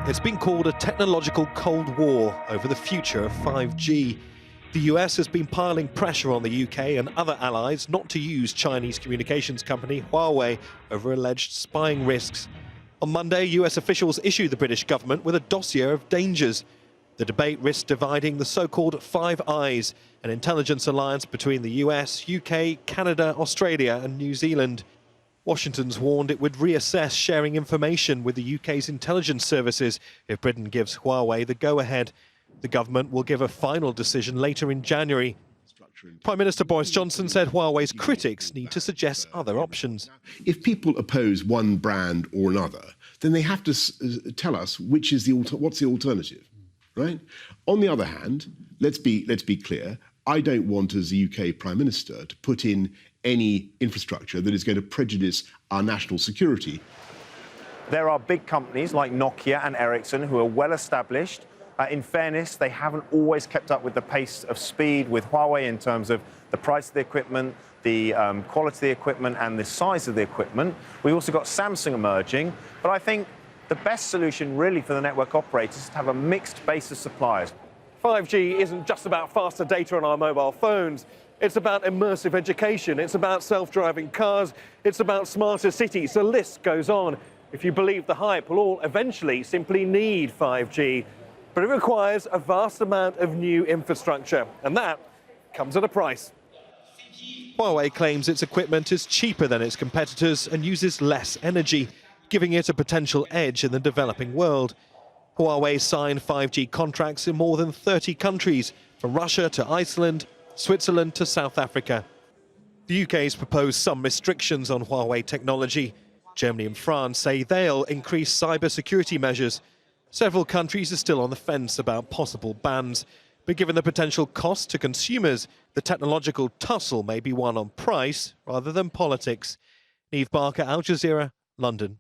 It's been called a technological Cold War over the future of 5G. The US has been piling pressure on the UK and other allies not to use Chinese communications company Huawei over alleged spying risks. On Monday, US officials issued the British government with a dossier of dangers. The debate risks dividing the so-called Five Eyes, an intelligence alliance between the US, UK, Canada, Australia and New Zealand. Washington's warned it would reassess sharing information with the UK's intelligence services if Britain gives Huawei the go-ahead. The government will give a final decision later in January. Prime Minister Boris Johnson said Huawei's critics need to suggest other options. If people oppose one brand or another, then they have to tell us what's the alternative, right? On the other hand, let's be clear. I don't want, as the UK Prime Minister, to put in any infrastructure that is going to prejudice our national security. There are big companies like Nokia and Ericsson who are well established. In fairness, they haven't always kept up with the pace of speed with Huawei in terms of the price of the equipment, the quality of the equipment and the size of the equipment. We've also got Samsung emerging, but I think the best solution really for the network operators is to have a mixed base of suppliers. 5G isn't just about faster data on our mobile phones. It's about immersive education. It's about self-driving cars. It's about smarter cities. The list goes on. If you believe the hype, we'll all eventually simply need 5G. But it requires a vast amount of new infrastructure, and that comes at a price. Huawei claims its equipment is cheaper than its competitors and uses less energy, giving it a potential edge in the developing world. Huawei signed 5G contracts in more than 30 countries, from Russia to Iceland, Switzerland to South Africa. The UK's proposed some restrictions on Huawei technology. Germany and France say they'll increase cybersecurity measures. Several countries are still on the fence about possible bans, but given the potential cost to consumers, the technological tussle may be one on price rather than politics. Neave, Al Jazeera, London.